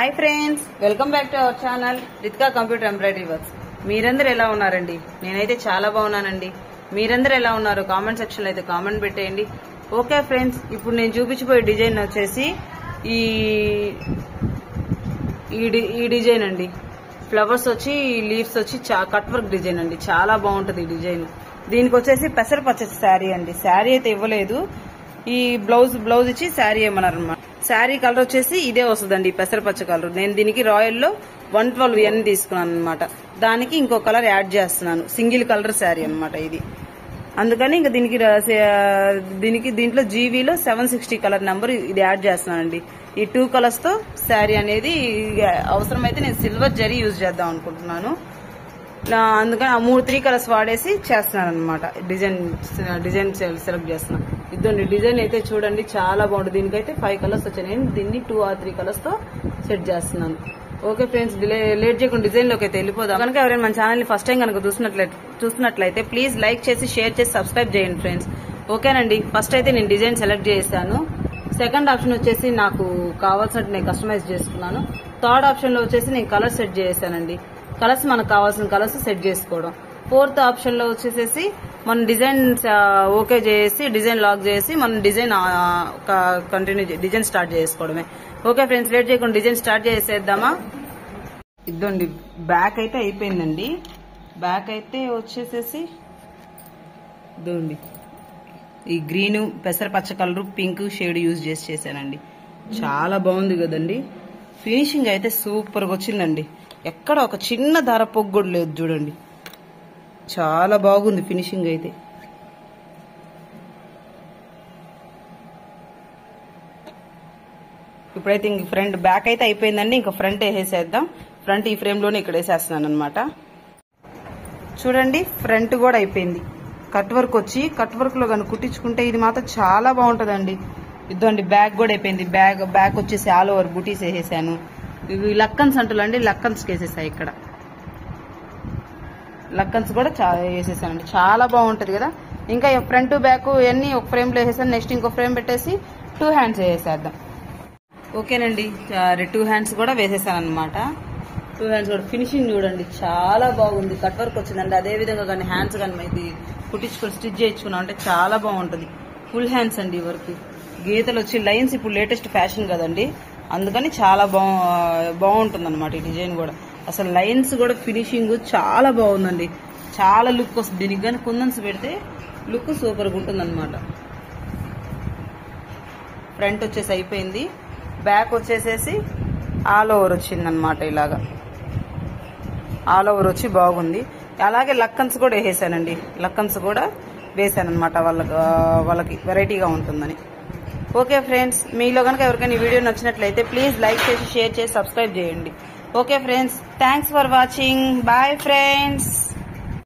Hi friends, welcome back to our channel Ritika computer embroidery works. మీరందరూ ఎలా ఉన్నారండి? నేనైతే చాలా బాగున్నానండి. మీరందరూ ఎలా ఉన్నారు? కామెంట్ సెక్షన్ లో అయితే కామెంట్ పెట్టేయండి. ఓకే ఫ్రెండ్స్, ఇప్పుడు నేను చూపించబోయే డిజైన్ వచ్చేసి ఈ డిజైన్ అండి. ఫ్లవర్స్ వచ్చి లీవ్స్ వచ్చి కట్ వర్క్ డిజైన్ అండి. చాలా బాగుంటది ఈ డిజైన్. దీనికి వచ్చేసి పెసరపచ్చ శారీ అండి. శారీ అయితే ఇవ్వలేదు, ఈ బ్లౌజ్ ఇచ్చి శారీ ఏమన్నారు అన్నమాట. శారీ కలర్ వచ్చేసి ఇదే వస్తుందండి, పెసరపచ్చ కలర్. నేను దీనికి రాయల్ లో 112 ఎన్ తీసుకున్నాను అనమాట. దానికి ఇంకో కలర్ యాడ్ చేస్తున్నాను, సింగిల్ కలర్ శారీ అనమాట ఇది. అందుకని ఇంకా దీంట్లో జీవీలో 760 కలర్ నెంబర్ ఇది యాడ్ చేస్తున్నానండి. ఈ 2 కలర్స్ తో శారీ అనేది అవసరమైతే నేను సిల్వర్ జరీ యూజ్ చేద్దాం అనుకుంటున్నాను. అందుకని ఆ 3 కలర్స్ వాడేసి చేస్తున్నాను అనమాట. డిజైన్ సెలెక్ట్ చేస్తున్నాను. ఇదండి డిజైన్ అయితే చూడండి, చాలా బాగుంటుంది. దీనికైతే 5 కలర్స్ వచ్చాయి. నేను దీన్ని 2 or 3 కలర్స్ తో సెట్ చేస్తున్నాను. ఓకే ఫ్రెండ్స్, లేట్ చేయకుండా డిజైన్ లోకి అయితే వెళ్ళిపోదాం. కనుక ఎవరైనా మన ఛానల్ ని ఫస్ట్ టైం కనుక చూస్తున్నట్లయితే ప్లీజ్ లైక్ చేసి, షేర్ చేసి, సబ్స్క్రైబ్ చేయండి ఫ్రెండ్స్. ఓకేనండి, ఫస్ట్ అయితే నేను డిజైన్ సెలెక్ట్ చేశాను. సెకండ్ ఆప్షన్ వచ్చేసి నాకు కావాల్సినట్టు నేను కస్టమైజ్ చేసుకున్నాను. థర్డ్ ఆప్షన్ లో వచ్చేసి నేను కలర్ సెట్ చేశానండి. కలర్స్ మనకు కావాల్సిన కలర్స్ సెట్ చేసుకోవడం. ఫోర్త్ ఆప్షన్ లో వచ్చేసేసి మనం డిజైన్ ఓకే చేసి, డిజైన్ లాక్ చేసి మనం డిజైన్ స్టార్ట్ చేసుకోవడమే. ఓకే ఫ్రెండ్స్, లేట్ చేయకుండా డిజైన్ స్టార్ట్ చేసేద్దామా? ఇదండి బ్యాక్ అయితే అయిపోయిందండి. బ్యాక్ అయితే వచ్చేసేసి ఇదండి ఈ గ్రీన్, పెసరపచ్చ కలర్, పింక్ షేడ్ యూజ్ చేశానండి. చాలా బాగుంది కదండి. ఫినిషింగ్ అయితే సూపర్ గా వచ్చిందండి. ఎక్కడ ఒక చిన్న ధర పొగ్గుడు లేదు చూడండి. చాలా బాగుంది ఫినిషింగ్ అయితే. ఇప్పుడైతే ఇంక ఫ్రంట్ బ్యాక్ అయితే అయిపోయిందండి. ఇంకా ఫ్రంట్ వేసేద్దాం. ఫ్రంట్ ఈ ఫ్రేమ్ లోనే ఇక్కడ వేసేస్తున్నాను అనమాట. చూడండి ఫ్రంట్ కూడా అయిపోయింది. కట్ వర్క్ వచ్చి కట్ వర్క్ లో కానీ కుట్టించుకుంటే ఇది మాత్రం చాలా బాగుంటదండి. ఇదండి బ్యాక్ కూడా అయిపోయింది. బ్యాక్ వచ్చేసి ఆల్ ఓవర్ బూటీస్ వేసేసాను. ఇవి లక్కన్స్ అంటులండి, లక్కన్స్ వేసేసాయి. ఇక్కడ లక్కన్స్ కూడా వేసేసానండి. చాలా బాగుంటది కదా. ఇంకా ఫ్రంట్ బ్యాక్ అన్ని ఒక ఫ్రేమ్ లో వేసేసాను. నెక్స్ట్ ఇంకో ఫ్రేమ్ పెట్టేసి 2 హ్యాండ్స్ వేసేద్దాం. ఓకేనండి, 2 హ్యాండ్స్ కూడా వేసేసాను అనమాట. 2 హ్యాండ్స్ కూడా ఫినిషింగ్ చూడండి, చాలా బాగుంది. కట్ వర్క్ వచ్చిందండి. అదే విధంగా కానీ హ్యాండ్స్ కానీ ఇది కుట్టించుకొని స్టిచ్ చేయించుకున్నాం అంటే చాలా బాగుంటది. ఫుల్ హ్యాండ్స్ అండి. ఈ వర్క్ గీతలు వచ్చి లైన్స్ ఇప్పుడు లేటెస్ట్ ఫ్యాషన్ కదండి, అందుకని చాలా బాగుంటుంది అనమాట ఈ డిజైన్ కూడా. అసలు లైన్స్ కూడా ఫినిషింగ్ చాలా బాగుందండి. చాలా లుక్ వస్తుంది. దీనికి కానీ కుందన్స్ పెడితే లుక్ సూపర్ గా ఉంటుంది అనమాట. ఫ్రంట్ వచ్చేసి అయిపోయింది. బ్యాక్ వచ్చేసేసి ఆల్ ఓవర్ వచ్చింది అనమాట. ఇలాగా ఆల్ ఓవర్ వచ్చి బాగుంది. అలాగే లక్కన్స్ కూడా వేసేసానండి. లక్కన్స్ కూడా వేసాను అనమాట, వాళ్ళకి వెరైటీగా ఉంటుందని. ఓకే ఫ్రెండ్స్, మీలో కనుక ఎవరికైనా ఈ వీడియో నచ్చినట్లయితే ప్లీజ్ లైక్ చేసి, షేర్ చేసి, సబ్స్క్రైబ్ చేయండి. Okay friends, thanks for watching. Bye friends.